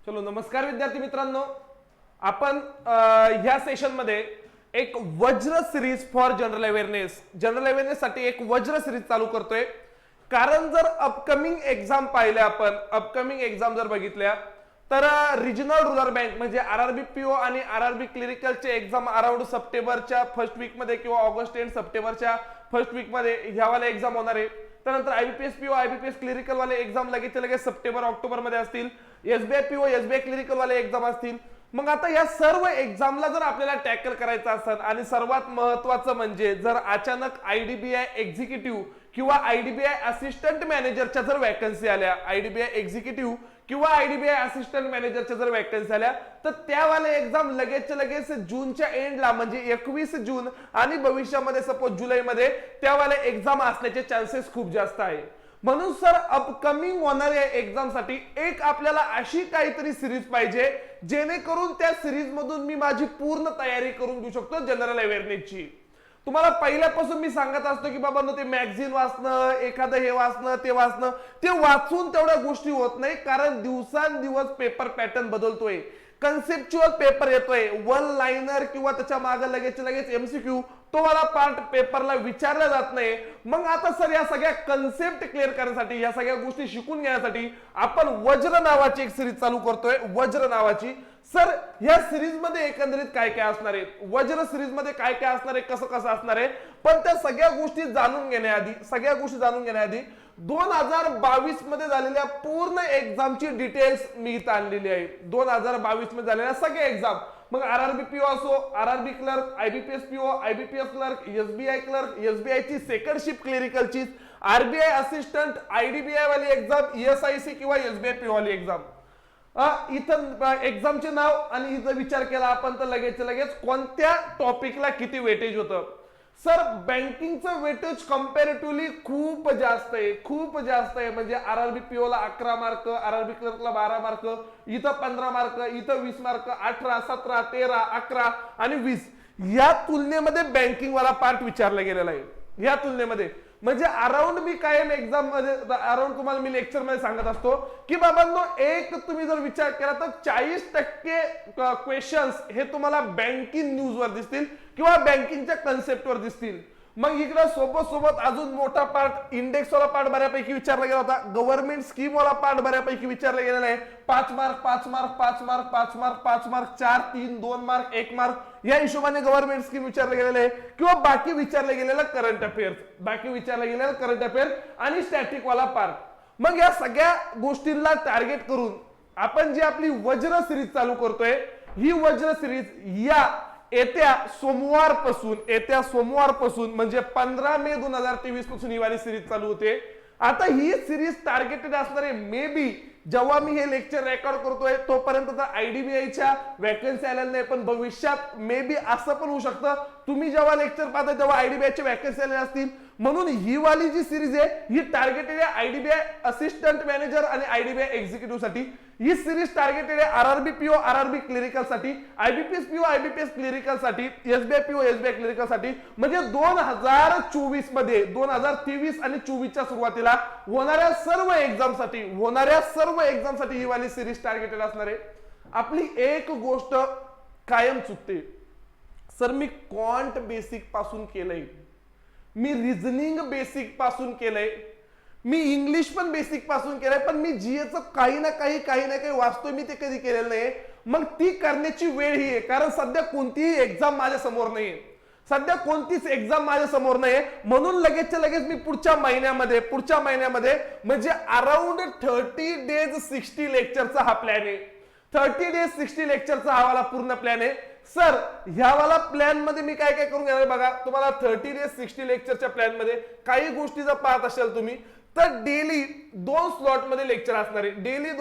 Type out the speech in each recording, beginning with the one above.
चलो नमस्कार विद्यार्थी मित्रांनो, आपण ह्या सेशन मध्ये एक वज्र सिरीज फॉर जनरल अवेअरनेस साठी एक वज्र सिरीज चालू करतोय. कारण जर अपकमिंग एक्झाम पाहिल्या, आपण अपकमिंग एक्झाम जर बघितल्या तर रिजनल रुरल बँक म्हणजे आरआरबी पीओ आणि आरआरबी क्लिरिकलचे एक्झाम अराउंड सप्टेंबरच्या फर्स्ट वीक मध्ये किंवा ऑगस्ट एंड सप्टेंबरच्या फर्स्ट वीक मध्ये ह्यावाले एक्झाम होणार आहे. त्यानंतर आयबीपीएस पीओ आयबीपीएस क्लिरिकल वाले एक्झाम लगेच सप्टेंबर ऑक्टोबर मध्ये असतील. एसबीआय पीओ एसबीआय क्लिरिकल वाले एक्झाम असतील. मग आता या सर्व एक्झामला जर आपल्याला टॅकल करायचं असेल आणि सर्वात महत्वाचं म्हणजे जर अचानक आयडीबीआय एक्झिक्युटिव्ह किंवा आयडीबीआय असिस्टंट मॅनेजरच्या जर वॅकन्सी आल्या, आयडीबीआय एक्झिक्युटिव्ह किंवा आयडीबीआय असिस्टंट मॅनेजरच्या जर वॅकन्सी आल्या तर त्यावाले एक्झाम लगेच जूनच्या एंडला म्हणजे 21 जून आणि भविष्यामध्ये सपोज जुलैमध्ये त्यावाले एक्झाम असण्याचे चान्सेस खूप जास्त आहे. म्हणून सर अपकमिंग होणाऱ्या एक्झाम साठी एक आपल्याला अशी काहीतरी सिरीज पाहिजे जेणेकरून त्या सिरीज मधून मी माझी पूर्ण तयारी करून घेऊ शकतो जनरल अवेअरनेसची. तुम्हाला पहिल्यापासून मी सांगत असतो की बाबा ते मॅगझिन वाचणं, एखादं हे वाचणं ते वाचणं, ते वाचून तेवढ्या गोष्टी होत नाही. कारण दिवसांदिवस पेपर पॅटर्न बदलतोय, कन्सेप्च्युअल पेपर येतोय, वन लाइनर किंवा त्याच्या मागे लगेच एमसीक्यू तो वाला पार्ट पेपरला विचारला जात नाही. मग आता सर या सगळ्या कन्सेप्ट क्लिअर करण्यासाठी, या सगळ्या गोष्टी शिकून घेण्यासाठी आपण वज्र नावाची एक सिरीज चालू करतोय. वज्र नावाची सर या सिरीज मध्ये एकंदरीत काय काय असणार आहे, वज्र सिरीज मध्ये काय काय असणार आहे, कसं असणार आहे, पण त्या सगळ्या गोष्टी जाणून घेण्याआधी 2022 मध्ये झालेल्या पूर्ण एक्झामची डिटेल्स मी इथं आणलेली आहे. 2022 मध्ये झालेल्या सगळ्या एक्झाम, मग आरआरबी पीओ असो, RRB clerk, IBPS PO, IBPS clerk, SBI clerk, SBI ची सेकंड शिफ्ट क्लिरिकलची, आरबीआय असिस्टंट, आयडीबीआय वाली एक्झाम, ईएसआयसी किंवा एसबीआय पीओ वाली एक्झाम. इथं एक्झामचे नाव आणि इथं विचार केला आपण तर लगेच कोणत्या टॉपिकला किती वेटेज होतं. सर बँकिंगचं वेटेज कंपॅरेटिव्हली खूप जास्त आहे. म्हणजे आरआरबी पीओ ला 11 मार्क, आरआरबी क्लर्कला 12 मार्क, इथं 15 मार्क, इथं 20 मार्क, 18, 17, 13, 11 आणि 20 या तुलनेमध्ये बँकिंग वाला पार्ट विचारला गेलेला आहे. या तुलनेमध्ये म्हणजे अराउंड मी कायम एक्झाम मध्ये अराउंड तुम्हाला मी लेक्चर मध्ये सांगत असतो की बाबांनो एक तुम्ही जर विचार केला तर 40% क्वेश्चन्स हे तुम्हाला बँकिंग न्यूज वर दिसतील किंवा बँकिंगच्या कन्सेप्ट वर दिसतील. मग इकडे सोबत अजून मोठा पार्ट इंडेक्स वाला पार्ट बऱ्यापैकी विचारला गेला होता. गव्हर्नमेंट स्कीम वाला पार्ट बऱ्यापैकी विचारला गेलेला आहे. 5 mark 5 mark 5 mark 5 mark 5 mark 4 3 2 mark 1 mark या हिशोबाने गव्हर्नमेंट स्कीम विचारले गेलेले आहे किंवा बाकी विचारले गेलेला करंट अफेअर्स आणि स्टॅटिक वाला पार्ट. मग या सगळ्या गोष्टींना टार्गेट करून आपण जी आपली वज्र सिरीज चालू करतोय, ही वज्र सिरीज या येत्या सोमवारपासून म्हणजे 15 मे 2023 पासून ही वाली सिरीज चालू होते. आता ही सिरीज टार्गेटेड असणार आहे मे बी जेव्हा मी हे लेक्चर रेकॉर्ड करतोय तोपर्यंत तर आयडीबीआयच्या वॅकन्सी आलेल्या नाही, पण भविष्यात मे बी असं पण होऊ शकतं तुम्ही जेव्हा लेक्चर पाहता तेव्हा आयडीबीआयच्या वॅकन्सी आलेल्या असतील. म्हणून ही वाली जी सिरीज आहे ही टार्गेटेड आहे आयडीबीआय असिस्टंट मॅनेजर आणि आयडीबीआय एक्झिक्युटिव्ह साठी. ही सिरीज टार्गेटेड आहे आरआरबी पीओ आरआरबी क्लिरिकल साठी, आयबीपीएस पीओ आयबीपीएस क्लिरिकल साठी, एसबीआय पीओ एसबीआय क्लिरिकल साठी. म्हणजे 2024 मध्ये 2023 आणि 24च्या सुरुवातीला होणाऱ्या सर्व एक्झाम साठी ही वाली सिरीज टार्गेटेड असणार आहे. आपली एक गोष्ट कायम चुकते सर, मी क्वांट बेसिक पासून केलंय, मी रिझनिंग बेसिक पासून केलंय, मी इंग्लिश पण बेसिक पासून केलंय, पण मी जीएचं काही ना काही वाचतोय मी ते कधी केलेलं नाही. मग ती करण्याची वेळ ही आहे कारण सध्या कोणतीही एक्झाम माझ्या समोर नाहीये, म्हणून लगेच मी पुढच्या महिन्यामध्ये म्हणजे अराउंड 30 डेज 60 लेक्चरचा हा प्लॅन आहे. 30 डेज 60 लेक्चरचा हा वाला पूर्ण प्लॅन आहे. सर ह्यावाला प्लॅन मध्ये मी काय करून घेणार बघा, तुम्हाला 30 डेज 60 लेक्चरच्या प्लॅन मध्ये काही गोष्टी जर पाहत असाल तुम्ही तर डेली 2 स्लॉट मध्ये लेक्चर असणार आहे. 2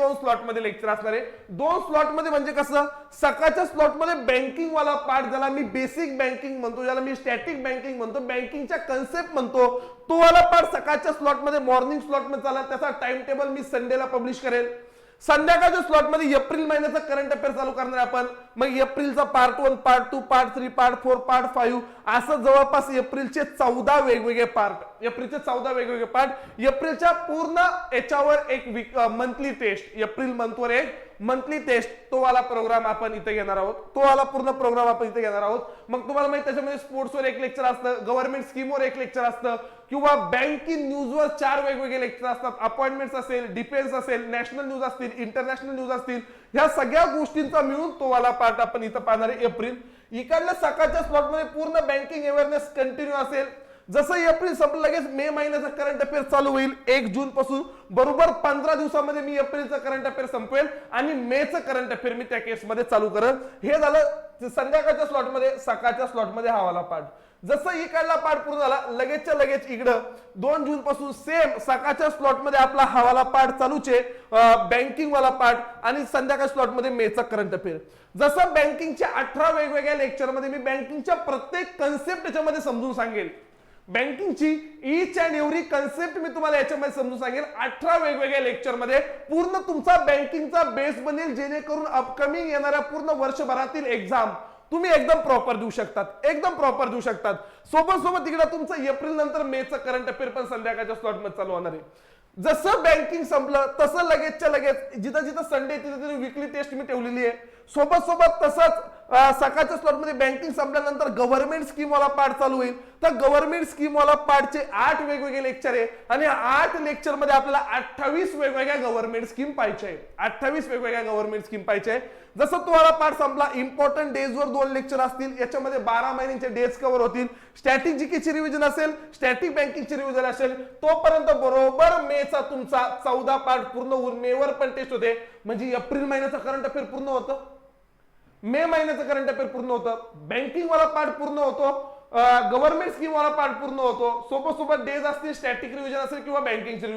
स्लॉट मध्ये म्हणजे कसं, सकाळच्या स्लॉट मध्ये बँकिंग वाला पार्ट ज्याला मी बेसिक बँकिंग म्हणतो, ज्याला मी स्टॅटिक बँकिंग म्हणतो, बँकिंगच्या कन्सेप्ट म्हणतो, तो वाला पार्ट सकाळच्या स्लॉट मध्ये मॉर्निंग स्लॉट मध्ये चालला. त्याचा टाइम टेबल मी संडेला पब्लिश करेल. संध्याकाळच्या स्लॉट मध्ये एप्रिल महिन्याचा करंट अफेअर चालू करणार आपण. मग एप्रिलचा part 1 part 2 part 3 part 4 part 5 असं जवळपास एप्रिलचे 14 वेगवेगळे पार्ट, एप्रिलच्या पूर्ण याच्यावर एक मंथली टेस्ट, एप्रिल मंथवर एक मंथली टेस्ट तो वाला प्रोग्राम आपण इथे घेणार आहोत, तो वाला पूर्ण प्रोग्राम आपण इथे घेणार आहोत. मग तुम्हाला माहिती त्याच्यामध्ये स्पोर्ट्सवर एक लेक्चर असतं, गव्हर्नमेंट स्कीमवर एक लेक्चर असतं, किंवा बँकिंग न्यूजवर 4 वेगवेगळे लेक्चर असतात, अपॉइंटमेंट्स असेल, डिफेन्स असेल, नॅशनल न्यूज असतील, इंटरनॅशनल न्यूज असतील, ह्या सगळ्या गोष्टींचा मिळून तो वाला पार्ट आपण इथं पाहणार आहे एप्रिल. इकडल्या सकाळच्या स्लॉटमध्ये पूर्ण बँकिंग अवेअरनेस कंटिन्यू असेल. जसं एप्रिल संपलं लगेच मे महिन्याचा करंट अफेअर चालू होईल 1 जून पासून. बरोबर 15 दिवसामध्ये मी एप्रिलचं करंट अफेअर संपवेल आणि मेचं करंट अफेअर मी त्या केसमध्ये चालू करेन. हे झालं संध्याकाळच्या स्लॉटमध्ये. सकाळच्या स्लॉटमध्ये हा वाला पार्ट. जसं इकडला पार्ट पूर्ण झाला लगेचच्या लगेच इकडं 2 जून पासून सेम सकाळच्या स्लॉटमध्ये आपला हवाला पार्ट चालूच आहे, बँकिंग वाला पार्ट, आणि संध्याकाळ स्लॉटमध्ये मेचा करंट अफेअर. जसं बँकिंगच्या 18 वेगवेगळ्या लेक्चरमध्ये मी बँकिंगच्या प्रत्येक कन्सेप्ट याच्यामध्ये समजून सांगेल. बँकिंगची ईच अँड एव्हरी कन्सेप्ट मी तुम्हाला याच्यामध्ये समजून सांगेल 18 वेगवेगळ्या लेक्चरमध्ये. पूर्ण तुमचा बँकिंगचा बेस बनेल, जेणेकरून अपकमिंग येणाऱ्या पूर्ण वर्षभरातील एक्झाम तुम्ही एकदम प्रॉपर देऊ शकतात, एकदम प्रॉपर देऊ शकतात. सोबत सोबत तिकडे तुमचं एप्रिल नंतर मेचं करंट अफेअर पण संध्याकाळच्या स्लॉटमध्ये चालू होणार आहे. जसं बँकिंग संपलं तसं लगेचच्या लगेच जिथं जिथं संडे तिथे विकली टेस्ट मी ठेवलेली आहे. सोबत सोबत तसंच सकाळच्या स्लॉटमध्ये बँकिंग संपल्यानंतर गव्हर्नमेंट स्कीम वाला पार्ट चालू होईल. तर गव्हर्नमेंट स्कीम वाला पार्टचे 8 वेगवेगळे लेक्चर आहे आणि 8 लेक्चर मध्ये आपल्याला 28 वेगवेगळ्या गव्हर्नमेंट स्कीम पाहिजे आहे. 28 वेगवेगळ्या गव्हर्नमेंट स्कीम पाहिजे आहे. जसं तुम्हाला पार्ट संपला इम्पॉर्टंट डेजवर 2 लेक्चर असतील, याच्यामध्ये 12 महिन्यांचे डेज कव्हर होतील. स्टॅटिक जीकेची रिव्हिजन असेल, स्टॅटिक बँकिंगची रिव्हिजन असेल, तोपर्यंत बरोबर मेचा तुमचा 14 पार्ट पूर्ण होऊन मेवर पण टेस्ट होते. म्हणजे एप्रिल महिन्याचा करंट अफेअर पूर्ण होतं, मे महिन्याचं करंट अफेअर पूर्ण होतं, बँकिंग वाला पार्ट पूर्ण होतो, गव्हर्नमेंट स्कीम वाला पार्ट पूर्ण होतो. सोबत सोबत डेज असतील, स्टॅटिक रिव्हिजन असेल किंवा बँकिंगची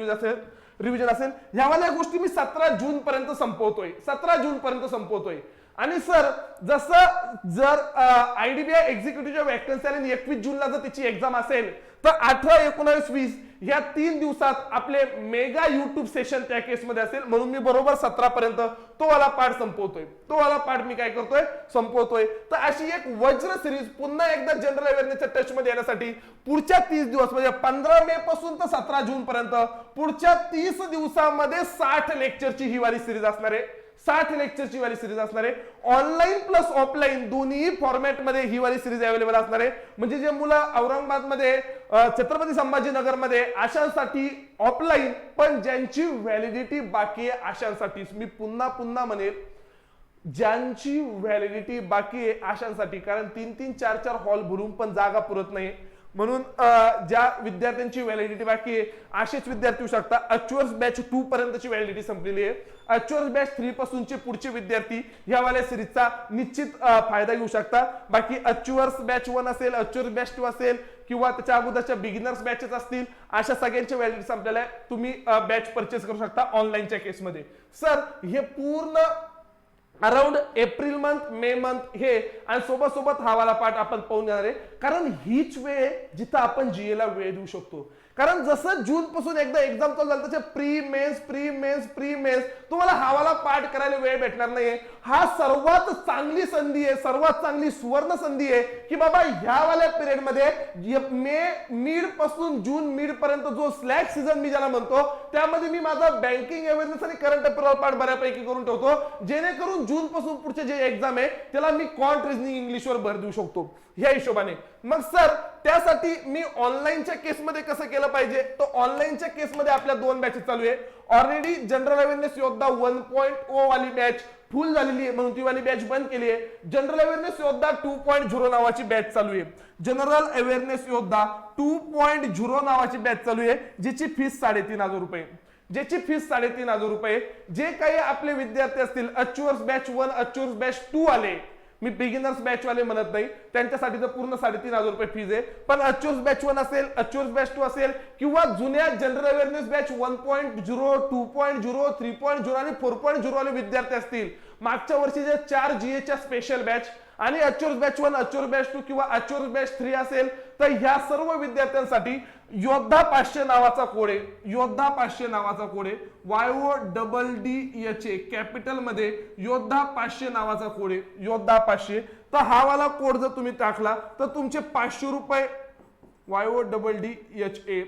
रिव्हिजन असेल. ह्यावाल्या गोष्टी मी 17 जून पर्यंत संपवतोय, 17 जून पर्यंत संपवतोय. आणि सर जसं जर आयडीबीआय एक्झिक्युटिव्हच्या वॅकन्सी आणि 21 जूनला जर त्याची एक्झाम असेल तर 18, 19, 20 या 3 दिवसात आपले मेगा युट्यूब सेशन त्या केसमध्ये असेल. म्हणून मी बरोबर 17 पर्यंत तो वाला पार्ट संपवतोय, तो वाला पार्ट मी काय करतोय संपवतोय. तर अशी एक वज्र सिरीज पुन्हा एकदा जनरल अवेअरनेसच्या टच मध्ये येण्यासाठी पुढच्या 30 दिवस म्हणजे 15 मे पासून तर 17 जून पर्यंत पुढच्या 30 दिवसामध्ये 60 लेक्चरची ही वाली सिरीज असणार आहे. 60 लेक्चरची वाली सिरीज असणार आहे. ऑनलाईन प्लस ऑफलाईन दोन्ही फॉर्मॅट मध्ये ही वाली सिरीज अवेलेबल असणार आहे. म्हणजे जे मुलं औरंगाबाद मध्ये, छत्रपती संभाजीनगर मध्ये अशांसाठी ऑफलाईन, पण ज्यांची व्हॅलिडिटी बाकी आहे अशांसाठी मी पुन्हा पुन्हा म्हणेल ज्यांची व्हॅलिडिटी बाकी आहे अशांसाठी. कारण 3-3, 4-4 हॉल भरून पण जागा पुरत नाही. म्हणून ज्या विद्यार्थ्यांची व्हॅलिडिटी बाकी आहे असेच विद्यार्थी येऊ शकता. अच्युअर्स बॅच 2 पर्यंतची व्हॅलिडिटी संपलेली आहे. अच्युअर्स बॅच 3 पासूनचे पुढचे विद्यार्थी या वाल्या सिरीजचा निश्चित फायदा घेऊ शकता. बाकी अच्युअर्स बॅच 1 असेल, अच्युअर्स बॅच 2 असेल किंवा त्याच्या अगोदरच्या बिगिनर्स बॅचेस असतील, अशा सगळ्यांच्या व्हॅलिडिटी संपलेल्या आहे. तुम्ही बॅच परचेस करू शकता ऑनलाईनच्या केसमध्ये. सर हे पूर्ण around April month, May month हे आणि सोबत सोबत हा वाला पार्ट आपण पाहून घेणार आहे. कारण हीच वेळ जिथं आपण जीएला वेळ देऊ शकतो. कारण जसं जून पासून एकदा एक्झाम चालू झालं त्याच्या प्री मेन्स तुम्हाला हा वाला पार्ट करायला वेळ भेटणार नाहीये. हा सर्वात चांगली संधी आहे, सर्वात चांगली सुवर्ण संधी आहे की बाबा ह्या वाल्या पिरियड मध्ये मे मिड पासून जून मिड पर्यंत जो स्लॅग सीझन मी ज्याला म्हणतो त्यामध्ये मी माझा बँकिंग अवेअरनेस आणि करंट अफेअर पार्ट बऱ्यापैकी करून ठेवतो, जेणेकरून जून पासून पुढचे जे एक्झाम आहे त्याला मी क्वांट रिझनिंग इंग्लिशवर भर देऊ शकतो ह्या हिशोबाने. मग सर त्यासाठी मी ऑनलाईनच्या केसमध्ये कसं केलं पाहिजे, तर ऑनलाईनच्या केसमध्ये आपल्या 2 बॅचेस चालू आहे. ऑलरेडी जनरल अवेअरनेस योद्धा 1.0 वाली बॅच फुल झालेली आहे म्हणून ती वाली बॅच बंद केली आहे. जनरल अवेअरनेस योद्धा 2.0 नावाची बॅच चालू आहे. जनरल अवेअरनेस योद्धा 2.0 नावाची बॅच चालू आहे, ज्याची फीस 3,500 रुपये. ज्याची फीस 3,500 रुपये. जे काही आपले विद्यार्थी असतील अच्युअर्स बॅच 1, अच्युअर्स बॅच 2 आले, मी बिगिनर्स बॅच वाले म्हणत नाही, त्यांच्यासाठी तर पूर्ण 3,500 रुपये फीज आहे. पण अच्युअर्स बॅच 1 असेल, अच्युअर्स बॅच 2 असेल किंवा जुन्या जनरल अवेअरनेस बॅच 1.0, 2.0, 3.0 आणि 4.0 वाले विद्यार्थी असतील, मागच्या वर्षीच्या 4 जीएच्या स्पेशल बॅच आणि अच्युअर्स बॅच 1, अच्युअर्स बॅच 2 किंवा अच्युअर्स बॅच 3 असेल, तर ह्या सर्व विद्यार्थ्यांसाठी योद्धा 500 नावाचा कोड आहे. योद्धा 500 नावाचा कोड आहे. YODDHA कॅपिटल मध्ये योद्धा 500 नावाचा कोड आहे. योद्धा 500. तर हा वाला कोड जर तुम्ही टाकला तर तुमचे 500 रुपये YODDHA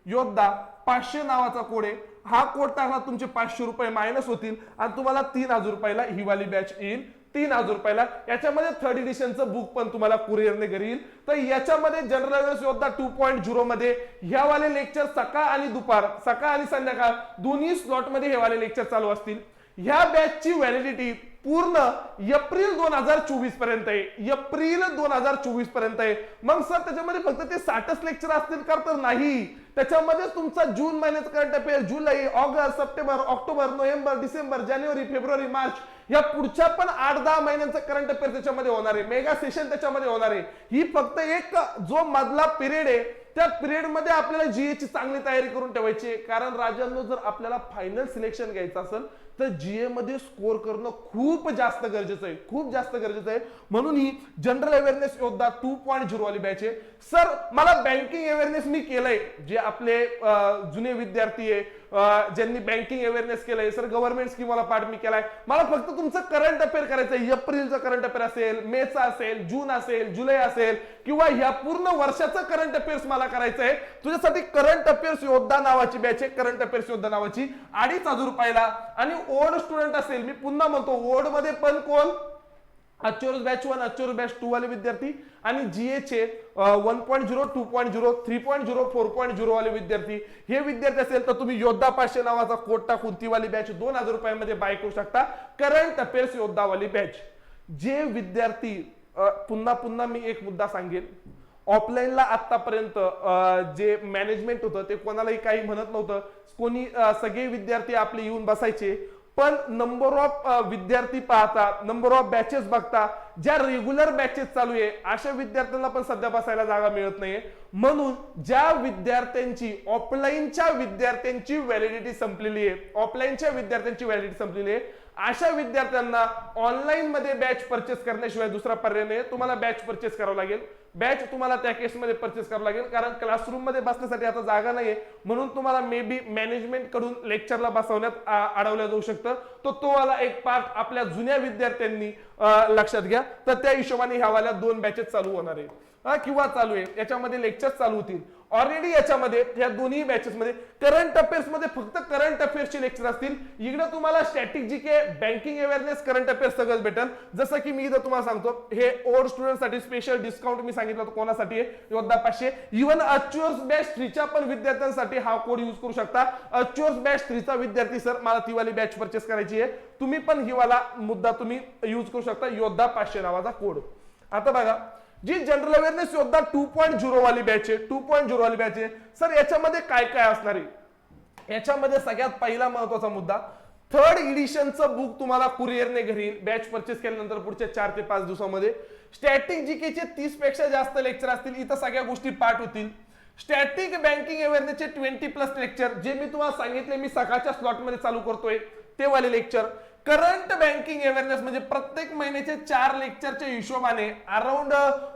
योद्धा 500 नावाचा कोड आहे. हा कोड टाकला तुमचे 500 रुपये मायनस होतील आणि तुम्हाला 3000 रुपयाला ही वाली बॅच येईल. 3000 रुपयाला. याच्यामध्ये थर्ड एडिशनचं बुक पण तुम्हाला कुरिअरने घरी येईल. तर याच्यामध्ये जनरल अवेअरनेस योद्धा 2.0 मध्ये ह्या वाले लेक्चर सकाळ आणि दुपार, सकाळ आणि संध्याकाळ दोन्ही स्लॉट मध्ये हे वाले लेक्चर चालू असतील. ह्या बॅचची व्हॅलिडिटी पूर्ण एप्रिल 2024 पर्यंत आहे. एप्रिल 2024 पर्यंत आहे. मग सर त्याच्यामध्ये फक्त ते 60च लेक्चर असतील का? तर नाही. त्याच्यामध्ये तुमचा जून महिन्याचा करंट अफेअर, जुलै, ऑगस्ट, सप्टेंबर, ऑक्टोबर, नोव्हेंबर, डिसेंबर, जानेवारी, फेब्रुवारी, मार्च या पुढच्या पण 8-10 महिन्यांचा करंट अफेअर त्याच्यामध्ये होणार आहे. मेगा सेशन त्याच्यामध्ये होणार आहे. ही फक्त एक जो मधला पिरियड आहे त्या पिरियड मध्ये आपल्याला जीए ची चांगली तयारी करून ठेवायची आहे. कारण राजांनो जर आपल्याला फायनल सिलेक्शन घ्यायचं असेल तर जीए मध्ये स्कोर करणं खूप जास्त गरजेचं आहे. खूप जास्त गरजेचं आहे. म्हणून ही जनरल अवेअरनेस योद्धा 2.0 वाली बॅच आहे. सर मला बँकिंग अवेअरनेस मी केलंय, जे आपले जुने विद्यार्थी आहे ज्यांनी बँकिंग अवेअरनेस केलंय, सर गव्हर्नमेंट स्कीम वाला पार्ट मी केलाय. मला फक्त तुमचं करंट अफेअर करायचं आहे. एप्रिलचं करंट अफेअर असेल, मेचा असेल, जून असेल, जुलै असेल किंवा ह्या पूर्ण वर्षाचं करंट अफेअर्स मला करायचं आहे. तुझ्यासाठी करंट अफेअर्स योद्धा नावाची बॅच आहे. करंट अफेअर्स योद्धा नावाची 2500 रुपयाला. आणि ओल्ड स्टुडंट असेल, मी पुन्हा म्हणतो ओल्ड मध्ये पण कोण अच्युअर्स बॅच 1, अच्युअर्स बॅच 2 वाले विद्यार्थी आणि जीए चे 1.0, 2.0, 3.0, 4.0 वाले विद्यार्थी, हे विद्यार्थी असेल तर तुम्ही योद्धा 500 नावाचा कोड टाकून ती वाली बॅच 2000 रुपयामध्ये बाय करू शकता. करंट अफेअर्स योद्धा वाली बॅच. जे विद्यार्थी पुन्हा मी एक मुद्दा सांगेन, ऑफलाईनला आतापर्यंत जे मॅनेजमेंट होतं ते कोणालाही काही म्हणत नव्हतं. कोणी सगळे विद्यार्थी आपले येऊन बसायचे, पण नंबर ऑफ विद्यार्थी पाहता, नंबर ऑफ बॅचेस बघता, ज्या रेग्युलर बॅचेस चालू आहे अशा विद्यार्थ्यांना पण सध्या बसायला जागा मिळत नाहीये. म्हणून ज्या विद्यार्थ्यांची ऑफलाईनच्या विद्यार्थ्यांची व्हॅलिडिटी संपलेली आहे, ऑफलाईनच्या विद्यार्थ्यांची व्हॅलिडिटी संपलेली आहे, अशा विद्यार्थ्यांना ऑनलाईन मध्ये बॅच परचेस करण्याशिवाय दुसरा पर्याय नाही. तुम्हाला बॅच परचेस करावं लागेल. बॅच तुम्हाला त्या केसमध्ये परचेस करावं लागेल, कारण क्लासरूम मध्ये बसण्यासाठी आता जागा नाहीये. म्हणून तुम्हाला मे बी मॅनेजमेंट कडून लेक्चरला बसवण्यात अडवलं जाऊ शकतं. तो वाला एक पार्ट आपल्या जुन्या विद्यार्थ्यांनी लक्षात घ्या. तर त्या हिशोबाने ह्या वाल्या 2 बॅचेस चालू होणार आहे किंवा चालू आहे. याच्यामध्ये लेक्चर चालू होतील. ऑलरेडी याच्यामध्ये या दोन्ही बॅचेस मध्ये करंट अफेअर्स मध्ये फक्त करंट अफेअर्सचे लेक्चर असतील. इकडे तुम्हाला static GK, banking awareness, current affairs सगळं भेटेल. जसं की मी इथं तुम्हाला सांगतो, हे ओल्ड स्टुडंटसाठी स्पेशल डिस्काउंट मी सांगितलं होतं. कोणासाठी आहे? योद्धा 500. इव्हन अच्युअर्स बॅच 3च्या पण विद्यार्थ्यांसाठी हा कोड यूज करू शकता. अच्युअर्स बॅच 3चा विद्यार्थी, सर मला ती वाली बॅच परचेस करायची आहे, तुम्ही पण ही वाला मुद्दा तुम्ही यूज करू शकता. योद्धा 500 नावाचा कोड. आता बघा, जी जनरल अवेअरनेस योद्धा 2.0 वाली बॅच आहे, 2.0 वाली बॅच आहे, सर याच्यामध्ये काय काय असणार आहे? याच्यामध्ये सगळ्यात पहिला महत्वाचा मुद्दा, थर्ड एडिशनचं बुक तुम्हाला कुरिअरने घरी येईल बॅच परचेस केल्यानंतर पुढच्या 4 ते 5 दिवसामध्ये. स्टॅटिक जीकेचे 30 पेक्षा जास्त लेक्चर असतील. इथं सगळ्या गोष्टी पाठ होतील. स्टॅटिक बँकिंग अवेअरनेसचे 20+ लेक्चर, जे मी तुम्हाला सांगितले मी सकाळच्या स्लॉटमध्ये चालू करतोय ते वाले लेक्चर. करंट बँकिंग अवेअरनेस म्हणजे प्रत्येक महिन्याचे 4 लेक्चरच्या हिशोबाने अराउंड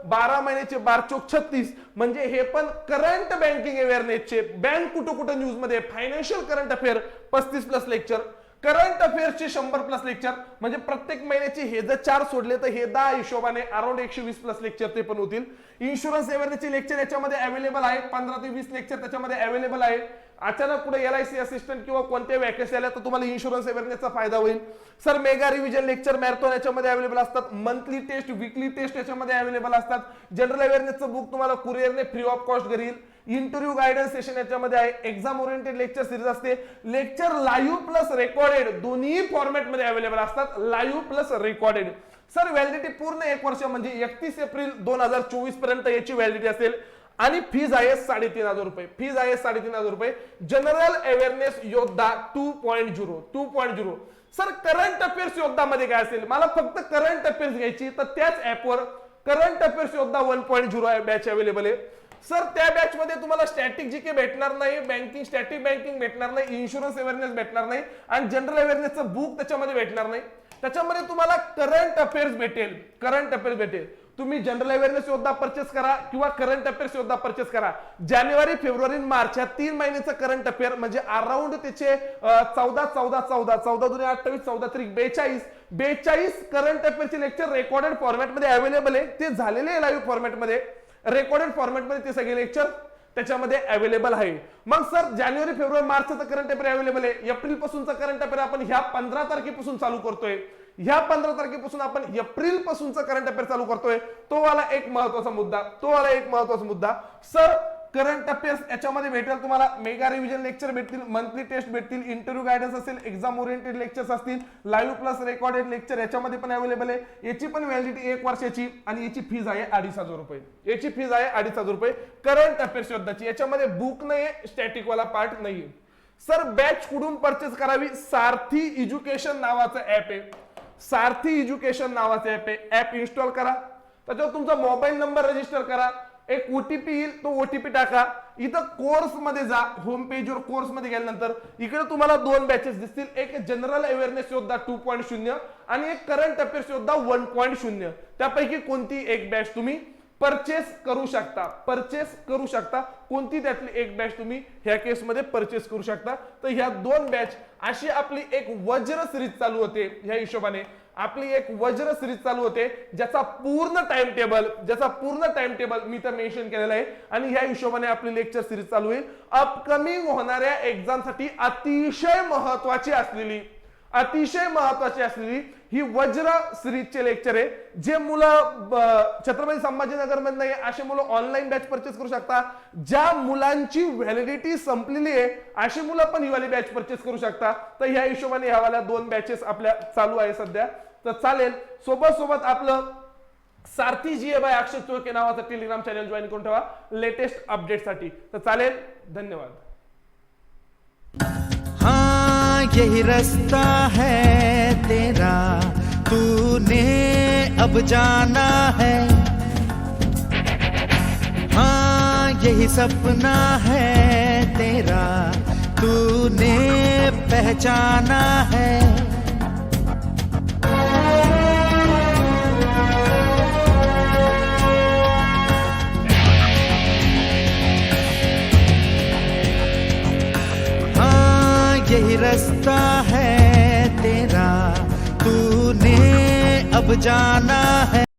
12 महिन्याचे 12×4=36, म्हणजे हे पण करंट बँकिंग अवेअरनेसचे. बँक कुठं कुठं न्यूज मध्ये, financial current affair 35+ lecture, current अफेअर्सचे 100+ लेक्चर, म्हणजे प्रत्येक महिन्याचे हे जर 4 सोडले तर हे 10 हिशोबाने अराउंड 120+ लेक्चर ते पण होतील. इन्शुरन्स अवेअरनेसचे लेक्चर याच्यामध्ये अवेलेबल आहे. 15 ते 20 लेक्चर त्याच्यामध्ये अवेलेबल आहे. अचानक पुढे LIC असिस्टंट किंवा कोणत्या वॅकन्सी आल्या तर तुम्हाला इन्शुरन्स अवेअरनेसचा फायदा होईल. Sir mega revision lecture, marathon याच्यामध्ये अवेलेबल असतात. मंथली टेस्ट, वीकली टेस्ट याच्यामध्ये अवेलेबल असतात. जनरल अवेअरनेसचं बुक तुम्हाला कुरिअरने फ्री ऑफ कॉस्ट घरी येईल. इंटरव्ह्यू गायडन्स सेशन याच्यामध्ये आहे. एक्झाम ओरिएंटेड लेक्चर सिरीज असते. लेक्चर लाईव्ह प्लस रेकॉर्डेड दोन्ही फॉर्मॅट मध्ये अवेलेबल असतात. Live plus recorded. Sir validity पूर्ण 1 वर्ष, म्हणजे 31 एप्रिल 2024 पर्यंत याची व्हॅलिडिटी असेल. आणि फीज आहे 3500 रुपये. फीज आहे 3500 रुपये. जनरल अवेअरनेस योद्धा 2.0. सर करंट अफेअर्स योद्धा मध्ये काय असेल? मला फक्त करंट अफेअर्स घ्यायची, तर त्याच ऍपवर करंट अफेअर्स योद्धा 1.0 बॅच अवेलेबल आहे. सर त्या बॅच मध्ये तुम्हाला स्टॅटिक जीके भेटणार नाही, बँकिंग, स्टॅटिक बँकिंग भेटणार नाही, इन्शुरन्स अवेअरनेस भेटणार नाही आणि जनरल अवेअरनेसचं बुक त्याच्यामध्ये भेटणार नाही. त्याच्यामध्ये तुम्हाला करंट अफेअर्स भेटेल. करंट अफेअर्स भेटेल. तुम्ही जनरल अवेअरनेस योद्धा परचेस करा किंवा करंट अफेअर्स योद्धा परचेस करा. जानेवारी, फेब्रुवारी, मार्च या 3 महिन्याचं करंट अफेअर, म्हणजे अराउंड त्याचे 14 14 28 14 42 करंट अफेअरचे लेक्चर रेकॉर्डेड फॉर्मॅट मध्ये अवेलेबल आहे. ते झालेले लाईव्ह फॉर्मॅट मध्ये, रेकॉर्डेड फॉर्मॅट मध्ये ते सगळे लेक्चर. त्याच्यामध्ये अवेलेबल आहे. मग सर जानेवारी फेब्रुवारी मार्चचा करंट अफेअर अवेलेबल आहे. एप्रिल पासूनचा करंट अफेअर आपण ह्या 15 तारखेपासून चालू करतोय. ह्या 15 तारखेपासून आपण एप्रिल पासूनचा करंट अफेअर चालू करतोय. तो वाला एक महत्वाचा मुद्दा सर करंट अफेअर्स याच्यामध्ये भेटेल तुम्हाला. मेगा रिव्हिजन लेक्चर भेटतील, मंथली टेस्ट भेटतील, इंटरव्ह्यू गायडन्स असेल, एक्झाम ओरिएंटेड लेक्चर्स असतील, लाईव्ह प्लस रेकॉर्डेड लेक्चर याच्यामध्ये पण अवेलेबल आहे. याची पण व्हॅलिडिटी 1 वर्षाची आणि याची फीज आहे 2,500 रुपये. याची फीज आहे 2,500 रुपये करंट अफेअर्स योद्धाची. याच्यामध्ये बुक नाहीये, स्टॅटिक वाला पार्ट नाहीये. सर बॅच कुठून परचेस करावी? सारथी एज्युकेशन नावाचं ऍप आहे. सारथी एज्युकेशन नावाचं ऍप आहे. ऍप इन्स्टॉल करा, त्याच्यावर तुमचा मोबाईल नंबर रजिस्टर करा, एक ओटीपी येईल, तो ओटीपी टाका. इथं कोर्स मध्ये जा, होम पेजवर कोर्स मध्ये गेल्यानंतर इकडे तुम्हाला 2 बॅचेस दिसतील. एक जनरल अवेअरनेस योद्धा 2.0 आणि एक करंट अफेअर्स योद्धा 1.0. त्यापैकी कोणती एक बॅच तुम्ही परचेस करू शकता. कोणती त्यातली एक बॅच तुम्ही ह्या केसमध्ये परचेस करू शकता. तर ह्या 2 बॅच अशी आपली एक वज्र सिरीज चालू होते. ह्या हिशोबाने आपली एक वज्र सिरीज चालू होते, ज्याचा पूर्ण टाइम टेबल मी तर मेन्शन केलेला आहे. आणि ह्या हिशोबाने आपली लेक्चर सिरीज चालू होईल. अपकमिंग होणाऱ्या एक्झाम साठी अतिशय महत्वाची असलेली ही वज्र सिरीजचे लेक्चर आहे. जे मुलं छत्रपती संभाजीनगर मध्ये नाही असे मुलं ऑनलाईन बॅच परचेस करू शकता. ज्या मुलांची व्हॅलिडिटी संपलेली आहे अशी मुलं पण ही वाली बॅच परचेस करू शकता. तर ह्या हिशोबाने ह्या वाल्या 2 बॅचेस आपल्या चालू आहे सध्या. तर चालेल, सोबत आपलं सारथी GA बाय अक्षय चोळके नावाचं टेलिग्राम चॅनल जॉईन करून ठेवा लेटेस्ट अपडेट साठी. तर चालेल, धन्यवाद. हाँ यही रास्ता है तेरा, तूने अब जाना है. हाँ यही सपना है तेरा, तूने पहचाना है. यही रास्ता है तेरा, तूने अब जाना है.